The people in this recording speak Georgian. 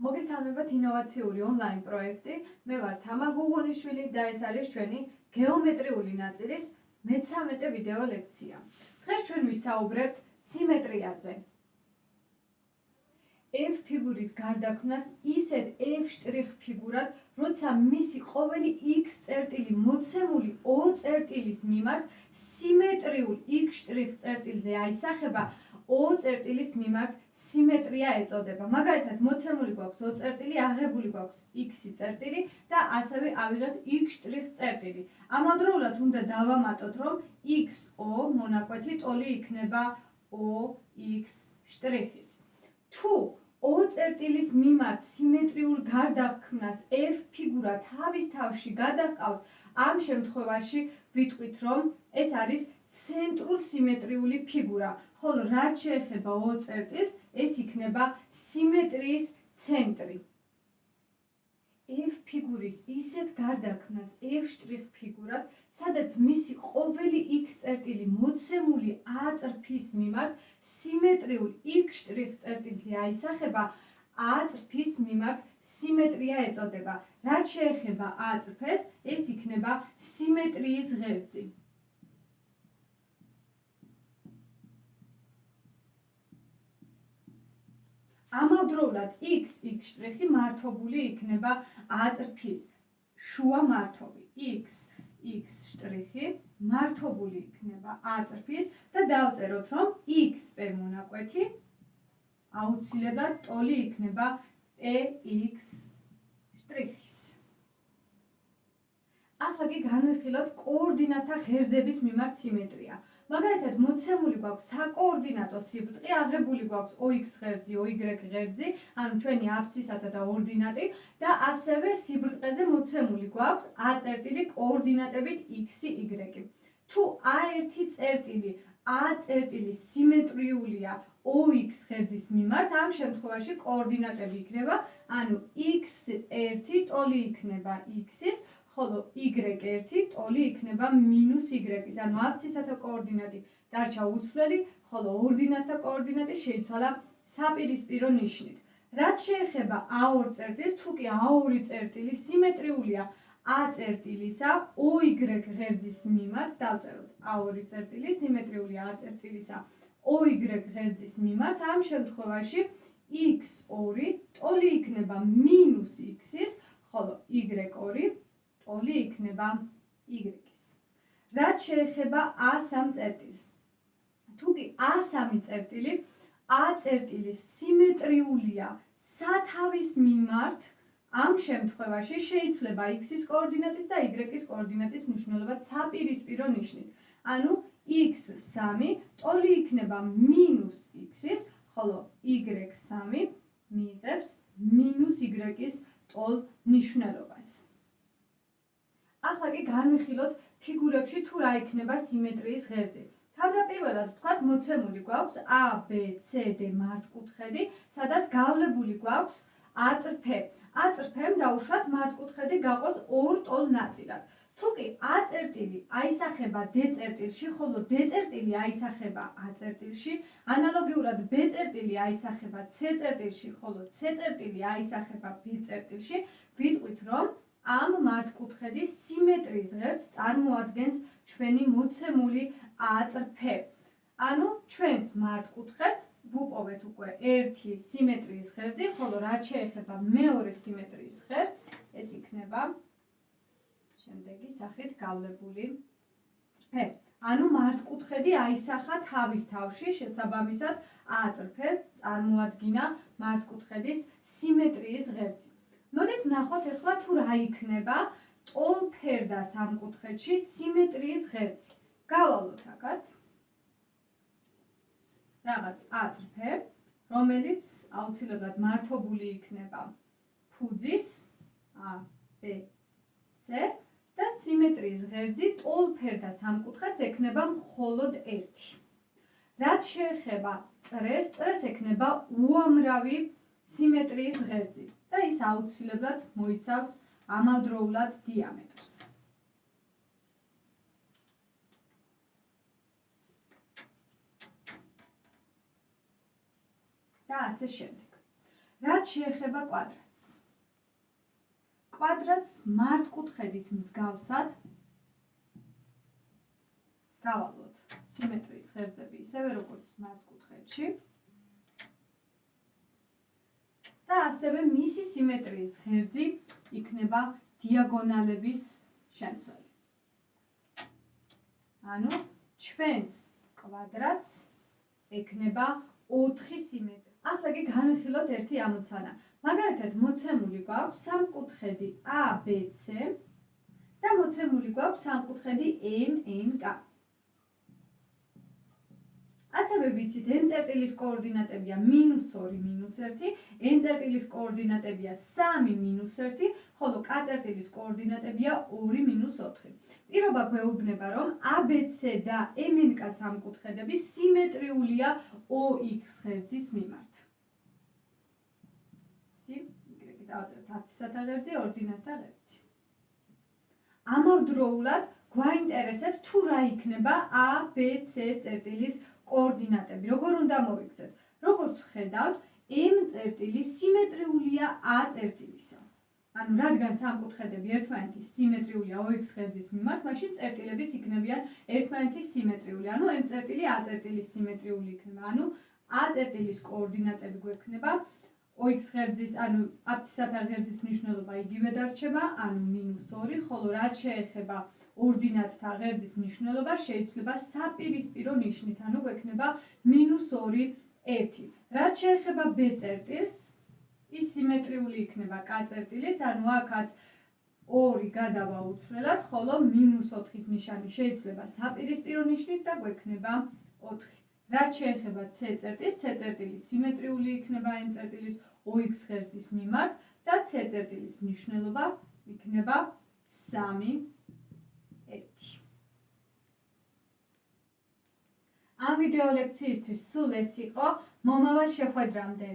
მოგესალმებათ ინოვაციური ონლაინ პროექტი. მე ვარ თამარ გუგონიშვილი და ეს არის ჩვენი გეომეტრიული ნაწილის მე-13 ვიდეო ლექცია. დღეს ჩვენ ვისაუბრებთ სიმეტრიაზე. F ფიგურის გარდაქმნას ისეთ F' ფიგურად, როცა მისი ყოველი X წერტილი მოცემული O წერტილის მიმართ სიმეტრიულ X' წერტილზე აისახება, O წერტილის მიმართ სიმეტრია ეწოდება. მაგალითად, მოცემული გვაქვს O წერტილი, აღებული გვაქვს X წერტილი და ასევე ავიღეთ X' წერტილი. ამავდროულად უნდა დავამატოთ, რომ XO მონაკვეთი ტოლი იქნება OX'-ის. თუ O წერტილის მიმართ სიმეტრიულ გარდაქმნას F ფიგურა თავის თავში გადაჰყავს, ამ შემთხვევაში ვიტყვით, რომ ეს არის ცენტრულ სიმეტრიული ფიგურა, ხოლო რაც შეეხება O წერტილს, ეს იქნება სიმეტრიის ცენტრი. F ფიგურის ისეთ გარდაქმნას F' ფიგურად, სადაც მისი ყოველი X წერტილი მოცემული A წერტილის მიმართ სიმეტრიულ X' წერტილზე აისახება, A წერტილის მიმართ სიმეტრია ეწოდება. რაც შეეხება A წერტილს, ეს იქნება სიმეტრიის ღერძი. ამავდროულად X' მართობული იქნება A წერტილის შუა მართობი. X' მართობული იქნება A წერტილის და დავწეროთ, რომ XP მონაკვეთი აუცილებლად ტოლი იქნება PX'. ახლა კი განვიხილოთ კოორდინატთა ღერძების მიმართ სიმეტრია. მაგალითად, მოცემული გვაქვს საკოორდინატო სიბრტყე, აღებული გვაქვს OX ღერძი, OY ღერძი, ანუ ჩვენი აბსცისათა და ორდინატი და ასევე სიბრტყეზე მოცემული გვაქვს A წერტილი კოორდინატებით X, Y. თუ A1 წერტილი A წერტილის სიმეტრიულია OX ღერძის მიმართ, ამ შემთხვევაში კოორდინატები იქნება, ანუ X1 ტოლი იქნება X-ის, ხოლო Y1 ტოლი იქნება -Y-ის, ანუ აბსცისათა კოორდინატი დარჩა უცვლელი, ხოლო ორდინატთა კოორდინატი შეიცვალა საპირისპირო ნიშნით. რაც შეეხება A2 წერტილს, თუ კი A2 წერტილი სიმეტრიულია A წერტილისა OY ღერძის მიმართ, დავწეროთ A2 წერტილი სიმეტრიულია A წერტილისა OY ღერძის მიმართ, ამ შემთხვევაში X2 ტოლი იქნება -X-ის, ხოლო Y2 ტოლი იქნება Y-ის. რაც შეეხება A3 წერტილს, თუ კი A3 წერტილი A წერტილის სიმეტრიულია სათავის მიმართ, ამ შემთხვევაში შეიცვლება X-ის კოორდინატის და Y-ის კოორდინატის მნიშვნელობა საპირისპირო ნიშნით. ანუ X3 ტოლი იქნება -X-ის, ხოლო Y3 მიიღებს -Y-ის ტოლ მნიშვნელობას. ახლა კი განვიხილოთ ფიგურებში თუ რა იქნება სიმეტრიის ღერძი. თავდაპირველად ვთქვათ, მოცემული გვაქვს A, B, C, D მართკუთხედი, სადაც გავლებული გვაქვს A წერტილი. A წერტილს დაუშვათ მართკუთხედი გაყოს ორ ტოლ ნაწილად. თუ კი A წერტილი აისახება D წერტილში, ხოლო D წერტილი აისახება A წერტილში, ანალოგიურად B წერტილი აისახება C წერტილში, ხოლო C წერტილი აისახება B წერტილში, ვიტყვით, რომ ამ მართკუთხედის სიმეტრიის ღერძს წარმოადგენს ჩვენი მოცემული A წერტილი. ანუ ჩვენს მართკუთხედს ვუპოვეთ უკვე ერთი სიმეტრიის ღერძი, ხოლო რაც შეეხება მეორე სიმეტრიის ღერძს, ეს იქნება შემდეგი სახით გავლებული წერტილი. ანუ მართკუთხედი აისახა თავის თავში, შესაბამისად A წერტილს წარმოადგინა მართკუთხედის სიმეტრიის ღერძი. მოდით ვნახოთ ახლა თუ რა იქნება ტოლფერდა სამკუთხედში სიმეტრიის ღერძი. გავალოთ აქაც რაღაც A წერტილი, რომელიც აუცილებლად მართობული იქნება ფუძის A, B, C და სიმეტრიის ღერძი ტოლფერდა სამკუთხედს ექნება მხოლოდ ერთი. რაც შეეხება წრეს ექნება უამრავი სიმეტრიის ღერძი და ის აუცილებლად მოიცავს ამავდროულად დიამეტრს. და ასე შემდეგ. რაც შეეხება კვადრატს. კვადრატს მართკუთხედის მსგავსად გავალოთ სიმეტრიის ღერძები ისევე როგორც მართკუთხედში და ასევე მისი სიმეტრიის ღერძი იქნება დიაგონალების შემცველი. ანუ ჩვენს კვადრატს ექნება 4 სიმეტრია. ახლა კი განვიხილოთ ერთი ამოცანა. მაგალითად, მოცემული გვაქვს სამკუთხედი ABC და მოცემული გვაქვს სამკუთხედი MNK. ასევე ვიცით, n წერტილის კოორდინატებია -2, -1, n წერტილის კოორდინატებია 3, -1, ხოლო k წერტილის კოორდინატებია 2, -4. პირობა გვეუბნება, რომ ABC და MNK სამკუთხედები სიმეტრიულია OX ღერძის მიმართ. დავწერთ 10-სათა ღერძი, ორდინათა ღერძი. ამავდროულად გვაინტერესებს თუ რა იქნება ABC წერტილის კოორდინატები. როგორ უნდა მოვიქცეთ? როგორც ხედავთ, M წერტილი სიმეტრიულია A წერტილისა. ანუ რადგან სამკუთხედები ერთმანეთის სიმეტრიულია OX ღერძის მიმართ, მაშინ წერტილებიც იქნებიან ერთმანეთის სიმეტრიული. ანუ M წერტილი A წერტილის სიმეტრიული იქნება. ანუ A წერტილის კოორდინატები გვექნება OX ღერძის, ანუ აფთისათა ღერძის მნიშვნელობა იგივე დარჩება, ანუ -2, ხოლო რაც შეეხება ორდინატთა ღერძის მნიშვნელობა შეიძლება საპირისპირო ნიშნით, ანუ გვექნება -2, 1. რაც შეეხება B წერტილს, ის სიმეტრიული იქნება K წერტილის, ანუ აქაც 2 გადავა უცვლელად, ხოლო -4-ის ნიშანი შეიძლება საპირისპირო ნიშნით და გვექნება 4. რაც შეეხება C წერტილს, C წერტილი სიმეტრიული იქნება N წერტილის OX ღერძის მიმართ და C წერტილის მნიშვნელობა იქნება 3, 1. ამ ვიდეო ლექციისთვის სულ ეს იყო. მომავალ შეხვედრამდე